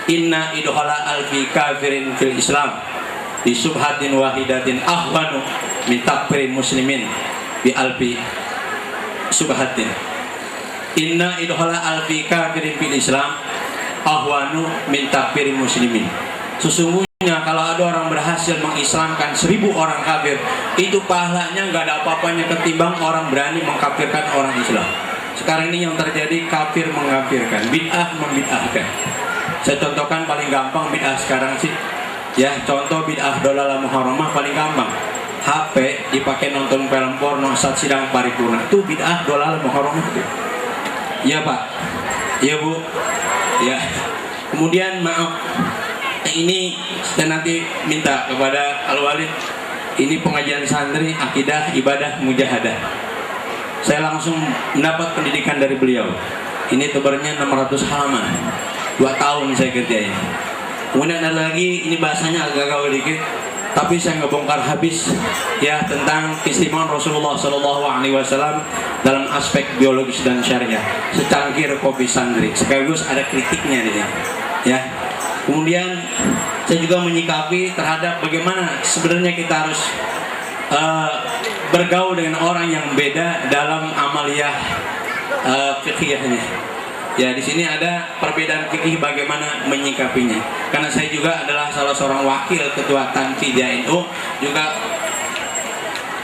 inna idhala alfi kafirin fil Islam bi subhatin wahidatin ahwanu min takfirin muslimin bi alfi subhatin. Inna idhala alfi kafirin fil Islam ahwanu min takfirin muslimin. Sesungguhnya kalau ada orang berhasil mengislamkan 1000 orang kafir, itu pahalanya nggak ada apa-apanya ketimbang orang berani mengkafirkan orang Islam. Sekarang ini yang terjadi kafir mengkafirkan, bid'ah membid'ahkan. Saya contohkan paling gampang bid'ah sekarang sih. Ya, contoh bid'ah dolalah muharramah paling gampang. HP dipakai nonton film porno saat sidang paripurna. Itu bid'ah dolalah muharramah itu. Iya, Pak. Iya, Bu. Ya. Kemudian maaf, ini saya nanti minta kepada Al-Walid, ini pengajian santri akidah ibadah mujahadah. Saya langsung mendapat pendidikan dari beliau. Ini tebarnya 600 halaman, 2 tahun saya kerjain. Kemudian ada lagi, ini bahasanya agak gaul dikit, tapi saya ngebongkar habis ya tentang keistimewaan Rasulullah SAW dalam aspek biologis dan syariah. Secangkir kopi santri, sekaligus ada kritiknya di sini. Ya. Kemudian saya juga menyikapi terhadap bagaimana sebenarnya kita harus bergaul dengan orang yang beda dalam amaliyah fikihnya. Ya, di sini ada perbedaan fikih bagaimana menyikapinya. Karena saya juga adalah salah seorang wakil ketua Tanfi di NU, juga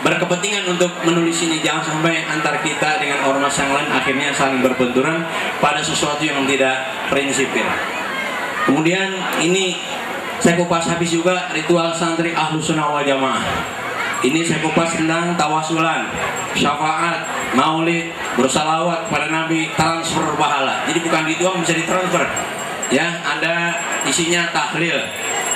berkepentingan untuk menulis ini. Jangan sampai antar kita dengan ormas yang lain akhirnya saling berbenturan pada sesuatu yang tidak prinsipil. Kemudian ini saya kupas habis juga ritual santri Ahlus Sunnah wal Jamaah. Ini saya kupas tentang tawasulan, syafaat, maulid, bersalawat kepada Nabi, transfer pahala. Jadi bukan dituang, bisa ditransfer. Ya, ada isinya tahlil,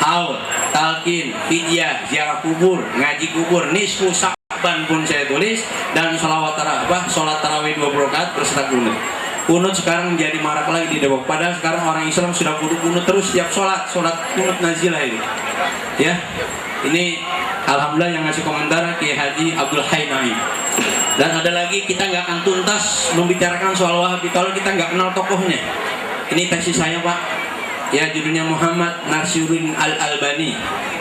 haul, talqin, fidyah, ziarah kubur, ngaji kubur, nisfu Sa'ban pun saya tulis, dan salawat tarawih, sholat tarawih 20 rakaat berserta kunut. Kunut sekarang menjadi marak lagi di Depok. Padahal sekarang orang Islam sudah kunut terus setiap sholat kunut nazilah ini. Ya, ini alhamdulillah yang ngasih komentar Kiai Haji Abdul Hayy Naim. Dan ada lagi, kita nggak akan tuntas membicarakan soal Wahabi kalau kita nggak kenal tokohnya. Ini tesis saya, Pak. Ya, judulnya Muhammad Nasyuddin Al-Albani.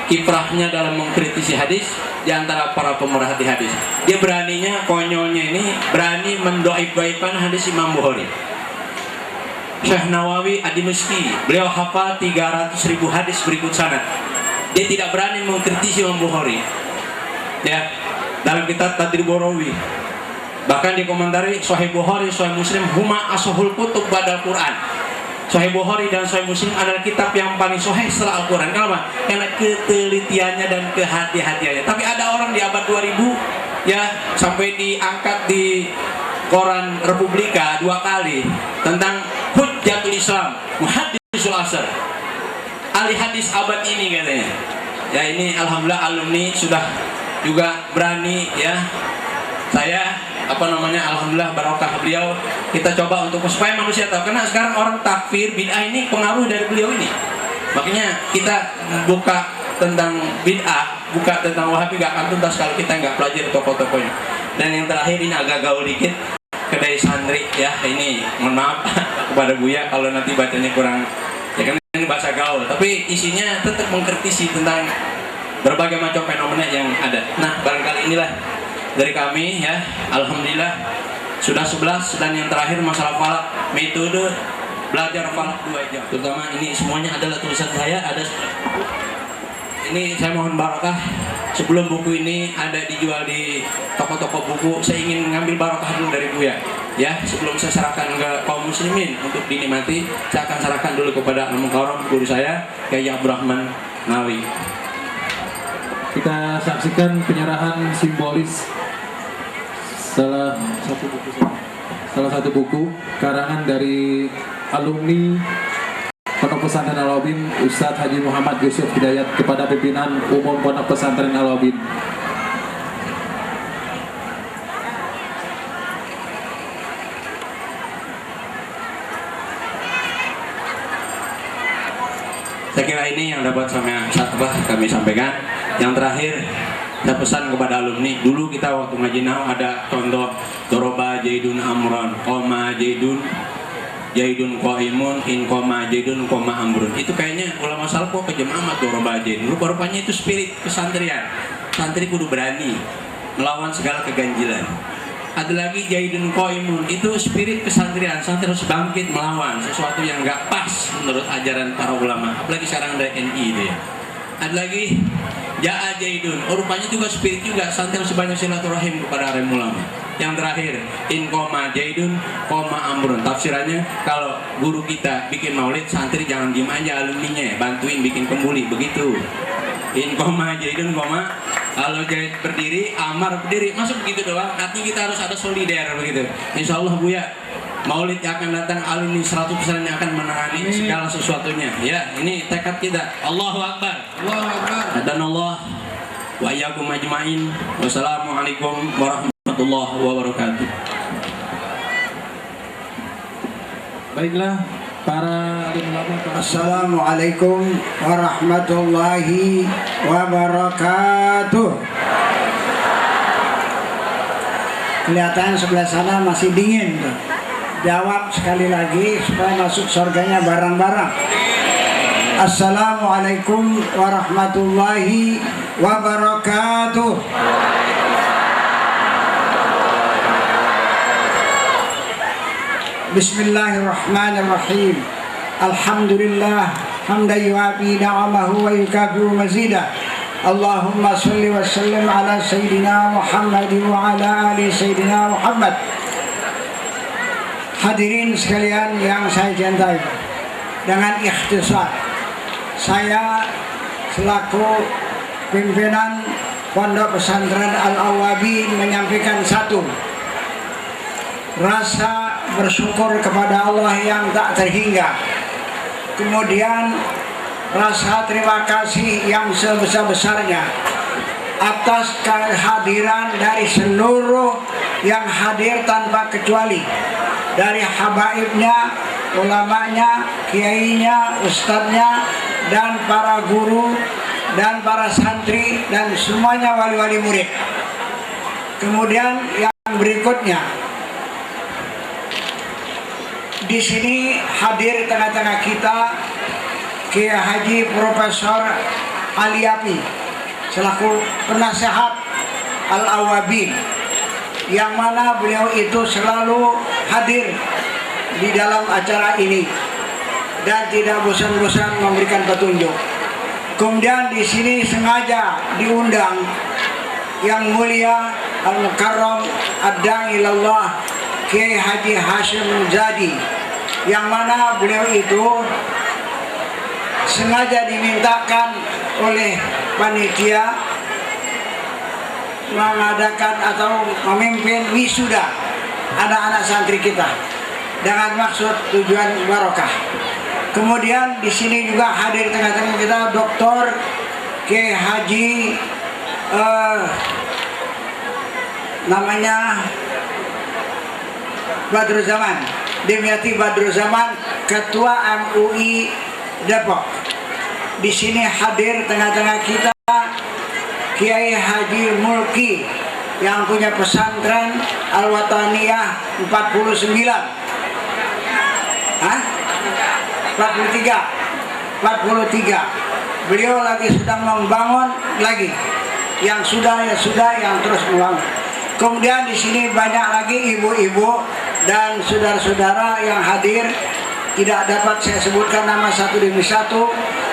Kiprahnya dalam mengkritisi hadis di antara para pemerhati hadis. Dia beraninya, konyolnya ini, berani mendoib-doibkan hadis Imam Bukhari. Syekh Nawawi Ad-Dimashqi, beliau hafal 300.000 hadis berikut sanad. Dia tidak berani mengkritisi Imam Bukhari. Ya, dalam kitab Tadrib Rawi. Bahkan dikomentari Sahih Bukhari, Sahih Muslim huma ashahul kutub badal Quran. Sahih Bukhari dan Sahih Muslim adalah kitab yang paling sahih setelah Al-Quran. Kenapa? Karena ketelitiannya dan kehati-hatiannya. Tapi ada orang di abad 2000 ya sampai diangkat di koran Republika 2 kali tentang Hujjatul Islam, Muhaddisul Asr, ahli hadis abad ini katanya. Ya, ini alhamdulillah alumni sudah juga berani ya. Saya alhamdulillah barokah beliau, kita coba untuk supaya manusia tahu. Karena sekarang orang takfir bid'ah ini pengaruh dari beliau ini. Makanya kita buka tentang bid'ah, buka tentang Wahabi gak akan tuntas kalau kita nggak pelajari tokoh-tokohnya. Dan yang terakhir ini agak gaul dikit, kedai santri ya, ini mohon maaf kepada Buya kalau nanti bacanya kurang, ya kan ini bahasa gaul, tapi isinya tetap mengkritisi tentang berbagai macam fenomena yang ada. Nah, barangkali inilah dari kami ya, alhamdulillah sudah 11. Dan yang terakhir masalah falak, metode belajar falak 2 jam. Terutama ini semuanya adalah tulisan saya, ada ini saya mohon barakah. Sebelum buku ini ada dijual di toko-toko buku, saya ingin mengambil barakah dulu dari Buya ya. Sebelum saya serahkan ke kaum muslimin untuk dinikmati, saya akan serahkan dulu kepada Al-Mukarram guru saya, Kiai Abdurrahman Nawawi. Kita saksikan penyerahan simbolis salah satu buku karangan dari alumni Pondok Pesantren Al-Wabin, Ustadz Haji Muhammad Yusuf Hidayat, kepada pimpinan umum Pondok Pesantren Al-Wabin. Saya kira ini yang dapat kami sampaikan. Yang terakhir, saya pesan kepada alumni, dulu kita waktu ngaji nahwu ada contoh doroba Jaidun Amron, Qoma Jaidun Jaidun qaimun in koma jaidun koma amrun. Itu kayaknya ulama salaf kok kejem amat doroba jaidun. Rupa-rupanya itu spirit kesantrian. Santri kudu berani melawan segala keganjilan. Ada lagi jaidun qaimun, itu spirit kesantrian. Santri harus bangkit melawan sesuatu yang gak pas menurut ajaran para ulama. Apalagi sekarang ada NI itu ya. Ada lagi ja'a jaidun, rupanya juga spirit juga. Santri harus banyak silaturahim kepada alim ulama. Yang terakhir, in koma jaidun koma amrun. Tafsirannya, kalau guru kita bikin maulid, santri jangan diem aja alumninya, bantuin bikin kembuli, begitu. In koma jaidun koma, kalau Jaid berdiri, Amar berdiri, masuk begitu doang. Artinya kita harus ada solider begitu. Insya Allah Buya, maulid yang akan datang alumni 100% yang akan menangani segala sesuatunya. Ya, ini tekad kita. Allahu Akbar. Allahu Akbar. Hadanallah wa iyyakum ajmain. Wassalamualaikum warahmatullahi wabarakatuh. Baiklah, para alim ulama. Assalamualaikum warahmatullahi wabarakatuh. Kelihatan sebelah sana masih dingin tuh. Jawab sekali lagi supaya masuk surganya bareng-bareng. Assalamualaikum warahmatullahi wabarakatuh. Bismillahirrahmanirrahim. Alhamdulillah hamdan yuwafi ni'amahu wa yukafi'u mazidah. Allahumma salli wa sallim ala Sayyidina Muhammad wa ala ali Sayyidina Muhammad. Hadirin sekalian yang saya cintai, dengan ikhtisar saya selaku pimpinan Pondok Pesantren Al-Awabi menyampaikan satu, rasa bersyukur kepada Allah yang tak terhingga. Kemudian rasa terima kasih yang sebesar-besarnya atas kehadiran dari seluruh yang hadir tanpa kecuali, dari habaibnya, ulamanya, kiainya, ustadznya, dan para guru, dan para santri, dan semuanya wali-wali murid. Kemudian yang berikutnya, di sini hadir tengah-tengah kita Kiai Haji Profesor Aliapi selaku penasehat Al-Awabin, yang mana beliau itu selalu hadir di dalam acara ini dan tidak bosan-bosan memberikan petunjuk. Kemudian di sini sengaja diundang yang mulia Al-Mukarram Ad-Da'i Ilallah Kiai Haji Hashim Muzadi, yang mana beliau itu sengaja dimintakan oleh panitia mengadakan atau memimpin wisuda anak-anak santri kita dengan maksud tujuan barokah. Kemudian di sini juga hadir tengah-tengah kita Dr. Kiai Haji namanya Badruzzaman, Dimyati Badruzzaman, Ketua MUI Depok. Di sini hadir tengah-tengah kita Kiai Haji Mulki yang punya pesantren Al-Wataniyah 49. 43. Beliau lagi sedang membangun lagi. Yang sudah ya sudah, yang terus membangun. Kemudian di sini banyak lagi ibu-ibu dan saudara-saudara yang hadir, tidak dapat saya sebutkan nama satu demi satu,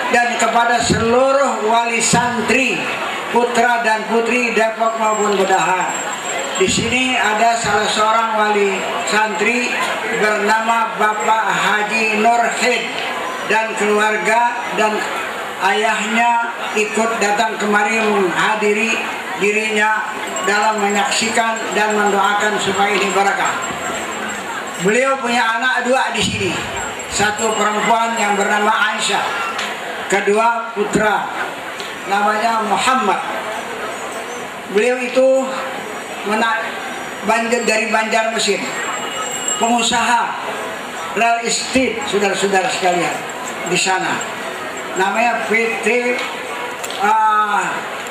dan kepada seluruh wali santri putra dan putri Depok maupun Bedahan. Di sini ada salah seorang wali santri bernama Bapak Haji Nurhid dan keluarga, dan ayahnya ikut datang kemari menghadiri dirinya dalam menyaksikan dan mendoakan supaya ini barakah. Beliau punya anak dua di sini, satu perempuan yang bernama Aisyah, kedua putra namanya Muhammad. Beliau itu dari Banjarmasin, pengusaha real estate, saudara-saudara sekalian di sana, namanya PT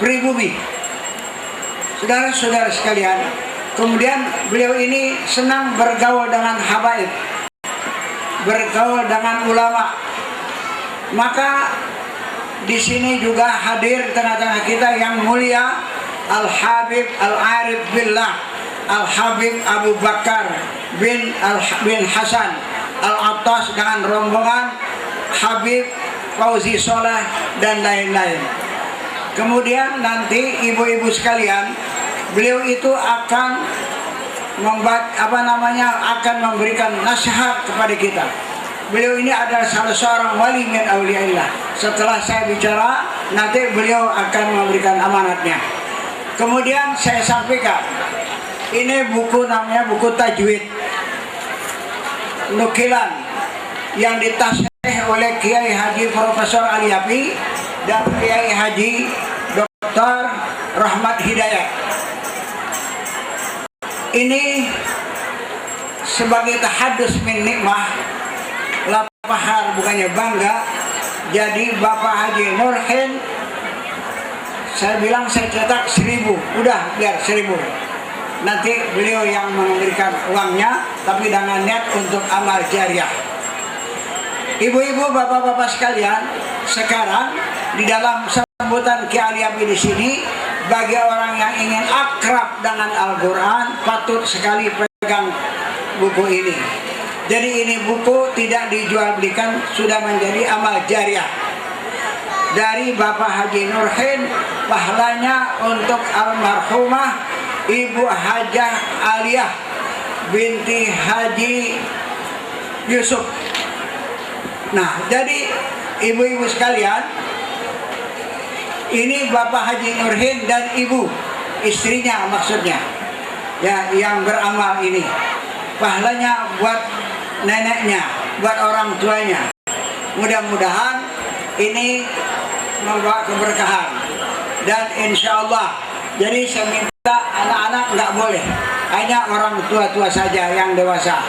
Pribumi. Saudara-saudara sekalian, kemudian beliau ini senang bergaul dengan habaib, bergaul dengan ulama. Maka di sini juga hadir tengah-tengah kita yang mulia Al-Habib Al-Arif Billah Al-Habib Abu Bakar bin Hasan Al-Attas dengan rombongan Habib Fauzi Soleh dan lain-lain. Kemudian nanti ibu-ibu sekalian, beliau itu akan akan memberikan nasihat kepada kita. Beliau ini adalah salah seorang wali min auliyaillah. Setelah saya bicara, nanti beliau akan memberikan amanatnya. Kemudian saya sampaikan, ini buku namanya buku tajwid, nukilan yang ditasih oleh Kiai Haji Profesor Ali Yafi dan Kiai Haji Dr. Rahmat Hidayat. Ini sebagai tahadus min nikmah, lapahar bukannya bangga. Jadi Bapak Haji Nurhin, saya bilang saya cetak 1000, udah biar 1000. Nanti beliau yang memberikan uangnya, tapi dengan niat untuk amal jariah. Ibu-ibu, bapak-bapak sekalian, sekarang di dalam sambutan Kiai Ali Yafi di sini, bagi orang yang ingin akrab dengan Al-Quran, patut sekali pegang buku ini. Jadi ini buku tidak dijual belikan, sudah menjadi amal jariah dari Bapak Haji Nurhin, pahalanya untuk almarhumah Ibu Hajah Aliyah binti Haji Yusuf. Nah, jadi ibu-ibu sekalian, ini Bapak Haji Nurhin dan ibu istrinya maksudnya, ya, yang beramal ini. Pahalanya buat neneknya, buat orang tuanya. Mudah-mudahan ini membawa keberkahan. Dan insya Allah, jadi saya minta anak-anak nggak boleh, hanya orang tua-tua saja yang dewasa.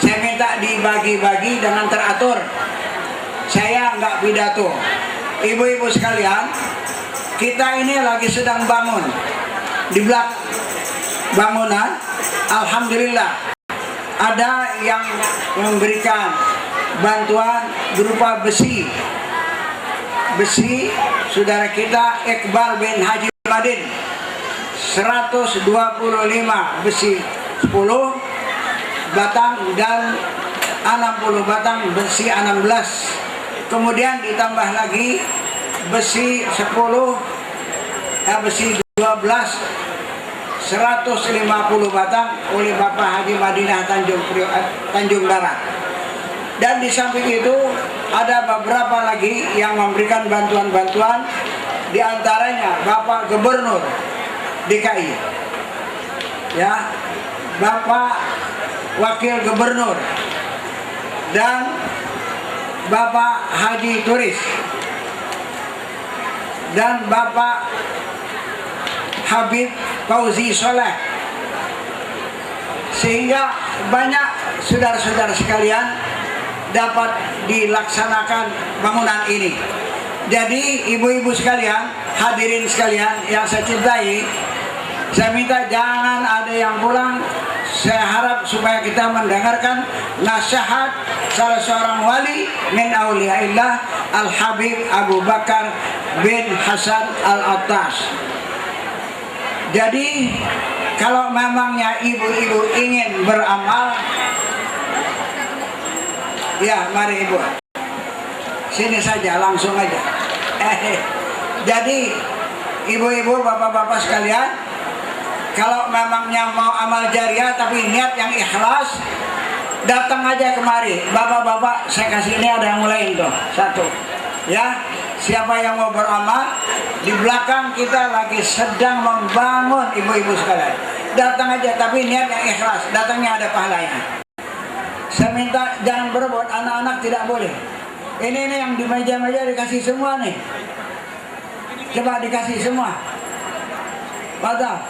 Saya minta dibagi-bagi dengan teratur. Saya nggak pidato. Ibu-ibu sekalian, kita ini lagi sedang bangun. Di belakang bangunan, alhamdulillah, ada yang memberikan bantuan berupa besi. Besi, saudara kita Iqbal bin Haji Madin, 125 besi 10 batang dan 60 batang besi 16. Kemudian ditambah lagi besi 10, besi 12, 150 batang oleh Bapak Haji Madinah Tanjung Darat. Dan di samping itu ada beberapa lagi yang memberikan bantuan-bantuan, di antaranya Bapak Gubernur DKI, ya, Bapak Wakil Gubernur, dan Bapak Haji Turis, dan Bapak Habib Fauzi Soleh. Sehingga banyak saudara-saudara sekalian dapat dilaksanakan bangunan ini. Jadi ibu-ibu sekalian, hadirin sekalian yang saya cintai, saya minta jangan ada yang pulang. Saya harap supaya kita mendengarkan nasihat salah seorang wali min auliyaillah, Al-Habib Abu Bakar bin Hasan Al-Attas. Jadi kalau memangnya ibu-ibu ingin beramal, ya mari ibu, sini saja, langsung aja. Jadi ibu-ibu, bapak-bapak sekalian, kalau memangnya mau amal jariah tapi niat yang ikhlas, datang aja kemari. Bapak-bapak, saya kasih, ini ada yang mulai tuh, satu. Ya, siapa yang mau beramal, di belakang kita lagi sedang membangun, ibu-ibu sekalian. Datang aja tapi niat yang ikhlas, datangnya ada pahalanya. Saya minta jangan berebut, anak-anak tidak boleh. Ini yang di meja-meja dikasih semua nih. Coba dikasih semua. Padahal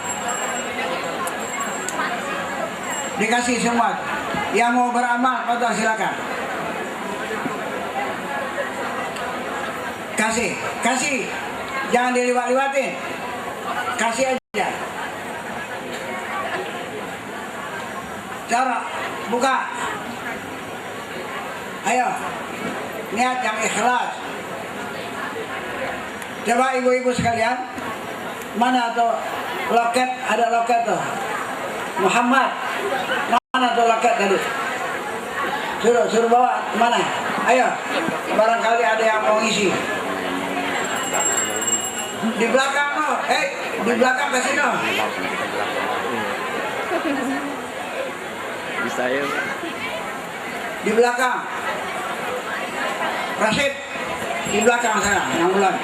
dikasih semua. Yang mau beramal, padahal silakan. Kasih. Jangan diliwat-liwatin. Kasih aja. Cara buka. Ayo, niat yang ikhlas. Coba ibu-ibu sekalian, mana tuh loket? Ada loket tuh. Muhammad, mana tuh loket tadi? Suruh bawa mana? Ayo, barangkali ada yang mau isi. Di belakang no, di belakang ke sini. Bisa ya. Di belakang. Rasid, di belakang sana, yang bulan.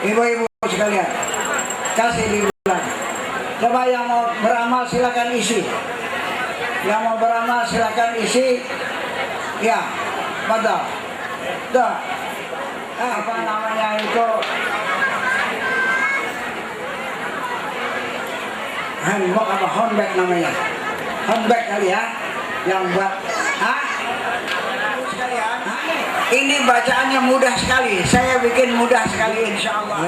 Ibu-ibu sekalian, kasih di bulan. Coba yang mau beramal silakan isi. Yang mau beramal silakan isi. Ya, betul. Tuh. Apa namanya itu? Handbag apa handbag namanya? Handbag kali ya, yang buat. Sekalian. Ini bacaannya mudah sekali. Saya bikin mudah sekali, insya Allah.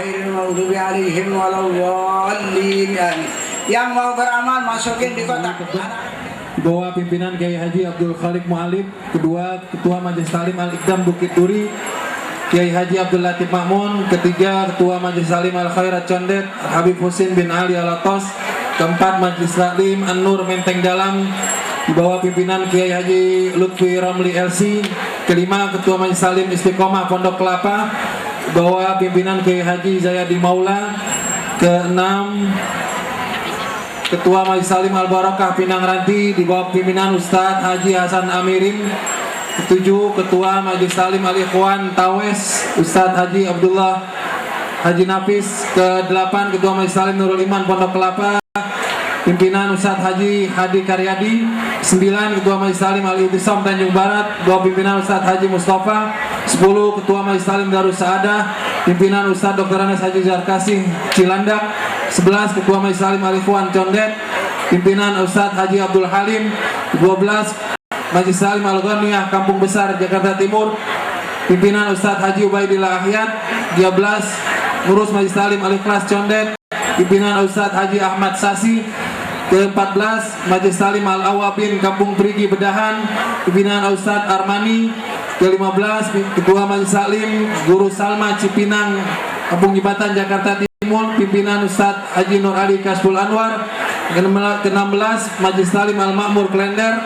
Yang mau beramal masukin di kotak. Bahwa pimpinan Kiai Haji Abdul Khalik Mu'alib, kedua Ketua Majelis Talim Al-Iqdam Bukit Duri, Kiai Haji Abdul Latif Makmun, ketiga Ketua Majelis Talim Al-Khairat Condet Habib Husin bin Ali Alatos, keempat Majelis Taklim An-Nur Menteng Dalam di bawah pimpinan Kiai Haji Lutfi Ramli LC, kelima Ketua Majelis Talim Istiqomah Pondok Kelapa di bawah pimpinan Kiai Haji Zayadi Maula, keenam Ketua Majelis Talim Al-Barakah Pinang Ranti di bawah pimpinan Ustadz Haji Hasan Amirin, ketujuh Ketua Majelis Talim Al-Ikhwan Tawes Ustadz Haji Abdullah Haji Nafis, ke-8 Ketua Majelis Talim Nurul Iman Pondok Kelapa pimpinan Ustadz Haji Hadi Karyadi, 9 Ketua Majelis Talim Al-Itisam Tanjung Barat bawah pimpinan Ustadz Haji Mustafa, 10 Ketua Majelis Talim Darus Saadah pimpinan Ustadz Dr. Anas Haji Zarkasih Cilandak, 11 Ketua Majelis Talim Al-Ikhwan Condet pimpinan Ustadz Haji Abdul Halim, 12 Majelis Talim Al-Ghaniyah Kampung Besar Jakarta Timur pimpinan Ustadz Haji Ubaidillah Ahyad, 13 Ngurus Majelis Talim Al-Ikhlas Condet pimpinan Ustadz Haji Ahmad Sasi, ke-14 Majelis Talim Al-Awabin Kampung Perigi Bedahan pimpinan Ustadz Armani, ke-15 Ketua Majelis Talim Guru Salma Cipinang Kampung Jembatan Jakarta Timur pimpinan Ustadz Haji Nur Ali Kasbul Anwar, ke-16 Majelis Talim Al-Makmur Klender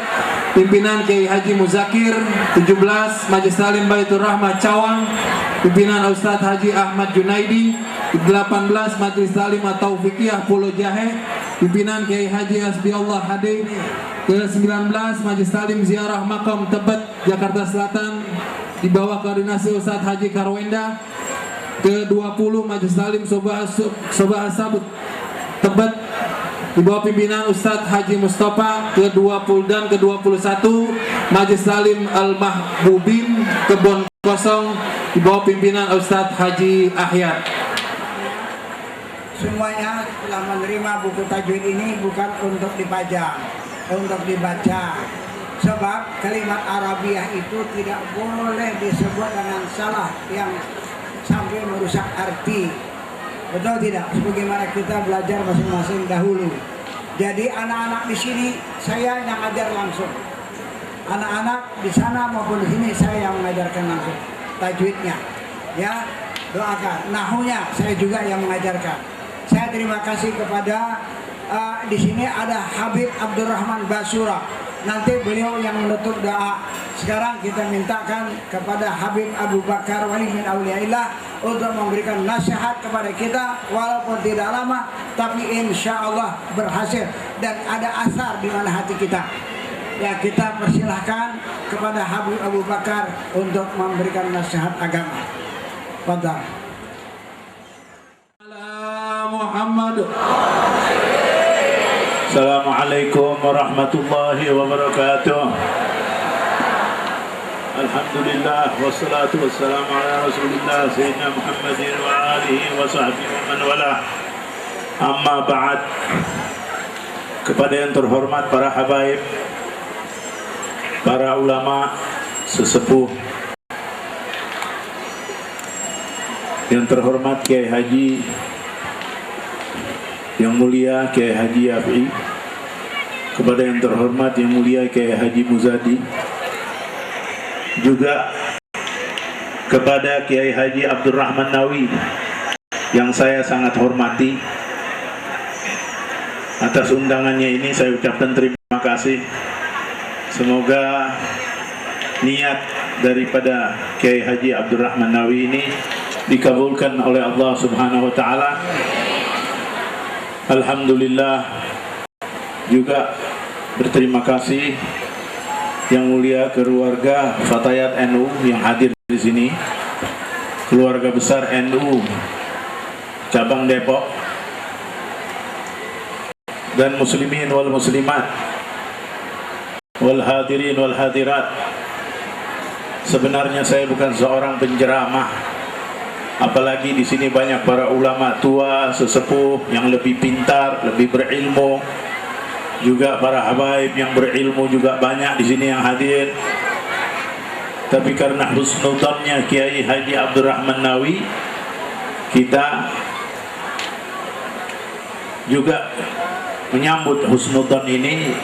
pimpinan Kiai Haji Muzakir, 17 Majelis Talim Baitur Rahmah Cawang pimpinan Ustadz Haji Ahmad Junaidi, 18 Majelis Talim At-Taufiqiyah Pulau Jahe pimpinan Kiai Haji Hasbiullah Hadi, ke-19 Majelis Talim Ziarah Makam Tebet Jakarta Selatan di bawah koordinasi Ustadz Haji Karwenda, ke-20 Majelis Talim Sobah Sabut Tebet di bawah pimpinan Ustadz Haji Mustafa, ke-20 dan ke-21 Majelis Talim Al-Mahbubin Kebon Kosong di bawah pimpinan Ustadz Haji Ahyad. Semuanya telah menerima buku tajwid ini bukan untuk dipajang, untuk dibaca. Sebab kalimat Arabiah itu tidak boleh disebut dengan salah yang sampai merusak arti. Betul tidak? Sebagaimana kita belajar masing-masing dahulu. Jadi anak-anak di sini saya yang ajar langsung. Anak-anak di sana maupun di sini saya yang mengajarkan langsung tajwidnya. Ya, doakan. Nahunya saya juga yang mengajarkan. Saya terima kasih kepada di sini ada Habib Abdurrahman Basura. Nanti beliau yang menutup doa. Sekarang kita mintakan kepada Habib Abu Bakar Wali bin Auliaillah untuk memberikan nasihat kepada kita walaupun tidak lama, tapi insya Allah berhasil dan ada asar di mana hati kita. Ya, kita persilahkan kepada Habib Abu Bakar untuk memberikan nasihat agama. Fadhal. Muhammad. Assalamualaikum warahmatullahi wabarakatuh. Alhamdulillah wassalatu wassalamu ala Rasulillah Sayyidina Muhammadin wa alihi wa sahbihi wa man wala. Amma ba'd. Kepada yang terhormat para habaib, para ulama, sesepuh, yang terhormat Kiai Haji, yang mulia Kiai Haji Yafi, kepada yang terhormat yang mulia Kiai Haji Muzadi, juga kepada Kiai Haji Abdurrahman Nawi yang saya sangat hormati. Atas undangannya ini saya ucapkan terima kasih. Semoga niat daripada Kiai Haji Abdurrahman Nawi ini dikabulkan oleh Allah Subhanahu wa taala. Alhamdulillah, juga berterima kasih yang mulia keluarga Fatayat NU yang hadir di sini, keluarga besar NU cabang Depok, dan muslimin wal muslimat wal hadirin wal hadirat. Sebenarnya saya bukan seorang penceramah, apalagi di sini banyak para ulama tua, sesepuh yang lebih pintar, lebih berilmu. Juga para habaib yang berilmu juga banyak di sini yang hadir. Tapi karena husnudzonnya Kiai Haji Abdurrahman Nawi, kita juga menyambut husnudzon ini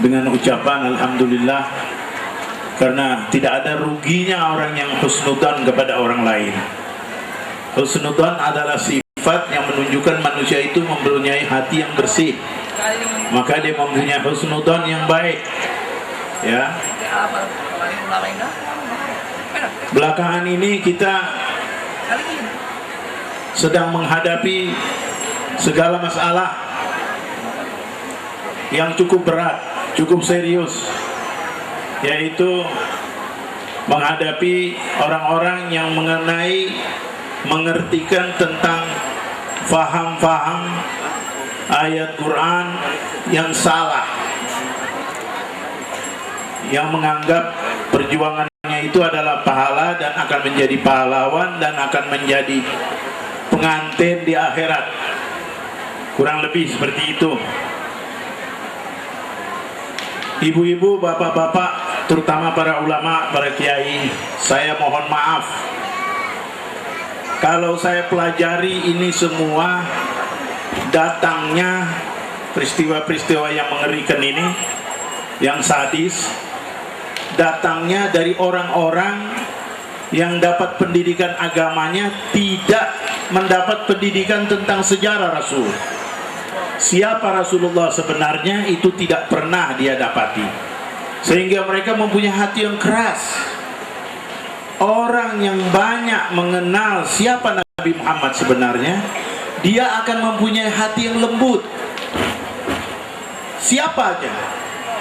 dengan ucapan alhamdulillah, karena tidak ada ruginya orang yang husnudzon kepada orang lain. Husnudzon adalah sifat yang menunjukkan manusia itu mempunyai hati yang bersih, maka dia mempunyai husnudzon yang baik. Ya. Belakangan ini kita sedang menghadapi segala masalah yang cukup berat, cukup serius, yaitu menghadapi orang-orang yang mengertikan tentang faham-faham ayat Quran yang salah, yang menganggap perjuangannya itu adalah pahala dan akan menjadi pahlawan dan akan menjadi pengantin di akhirat. Kurang lebih seperti itu. Ibu-ibu, bapak-bapak, terutama para ulama, para kiai, saya mohon maaf kalau saya pelajari ini semua datangnya peristiwa-peristiwa yang mengerikan ini, yang sadis, datangnya dari orang-orang yang dapat pendidikan agamanya tidak mendapat pendidikan tentang sejarah Rasul. Siapa Rasulullah sebenarnya itu tidak pernah dia dapati, sehingga mereka mempunyai hati yang keras. Orang yang banyak mengenal siapa Nabi Muhammad sebenarnya, dia akan mempunyai hati yang lembut. Siapa aja,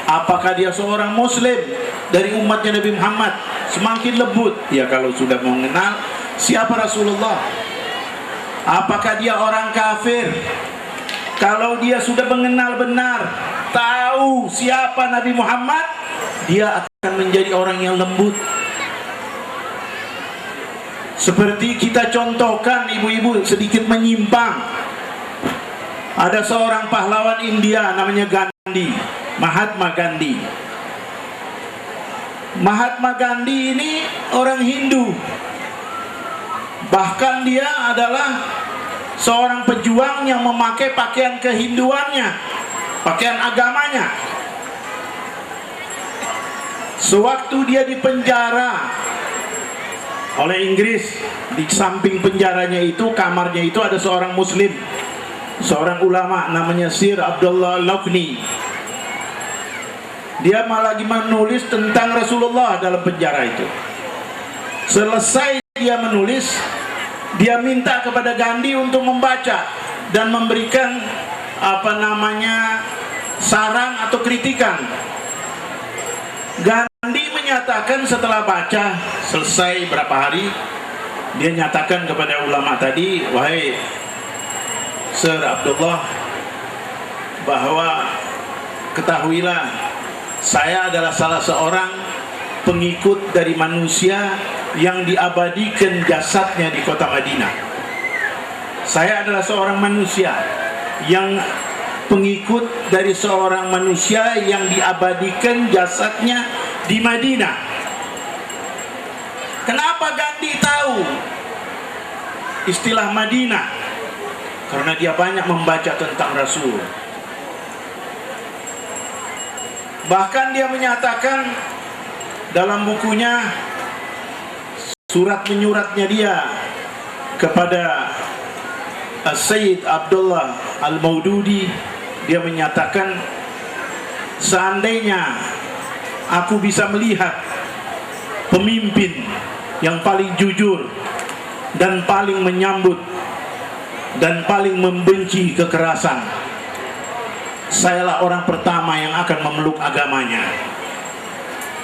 apakah dia seorang muslim dari umatnya Nabi Muhammad, semakin lembut ya kalau sudah mengenal siapa Rasulullah. Apakah dia orang kafir, kalau dia sudah mengenal benar, tahu siapa Nabi Muhammad, dia akan menjadi orang yang lembut. Seperti kita contohkan, ibu-ibu, sedikit menyimpang. Ada seorang pahlawan India namanya Gandhi, Mahatma Gandhi. Mahatma Gandhi ini orang Hindu. Bahkan dia adalah seorang pejuang yang memakai pakaian kehinduannya, pakaian agamanya. Sewaktu dia dipenjara oleh Inggris, di samping penjaranya itu, kamarnya itu ada seorang muslim, seorang ulama namanya Sir Abdullah Laukni. Dia malah lagi menulis tentang Rasulullah dalam penjara itu. Selesai dia menulis, dia minta kepada Gandhi untuk membaca dan memberikan saran atau kritikan. Gandhi menyatakan setelah baca selesai berapa hari, dia nyatakan kepada ulama tadi, wahai Sir Abdullah, bahwa ketahuilah, saya adalah salah seorang pengikut dari manusia yang diabadikan jasadnya di kota Madinah. Saya adalah seorang manusia yang pengikut dari seorang manusia yang diabadikan jasadnya di Madinah. Kenapa Gandhi tahu istilah Madinah? Karena dia banyak membaca tentang Rasul. Bahkan dia menyatakan dalam bukunya, surat menyuratnya dia kepada Sayyid Abdullah Al-Maududi, dia menyatakan, seandainya aku bisa melihat pemimpin yang paling jujur dan paling menyambut dan paling membenci kekerasan, sayalah orang pertama yang akan memeluk agamanya.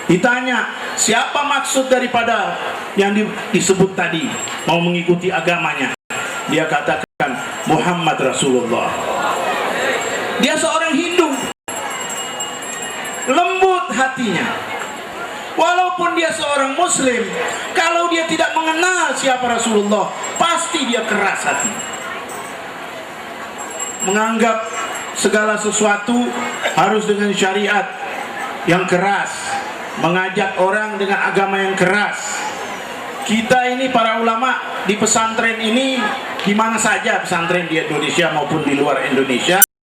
Ditanya, siapa maksud daripada yang disebut tadi mau mengikuti agamanya? Dia katakan, Muhammad Rasulullah. Dia seorang Hindu, lembut hatinya. Walaupun dia seorang Muslim, kalau dia tidak mengenal siapa Rasulullah, pasti dia keras hati, menganggap segala sesuatu harus dengan syariat yang keras, mengajak orang dengan agama yang keras. Kita ini para ulama di pesantren ini, di mana saja pesantren di Indonesia maupun di luar Indonesia,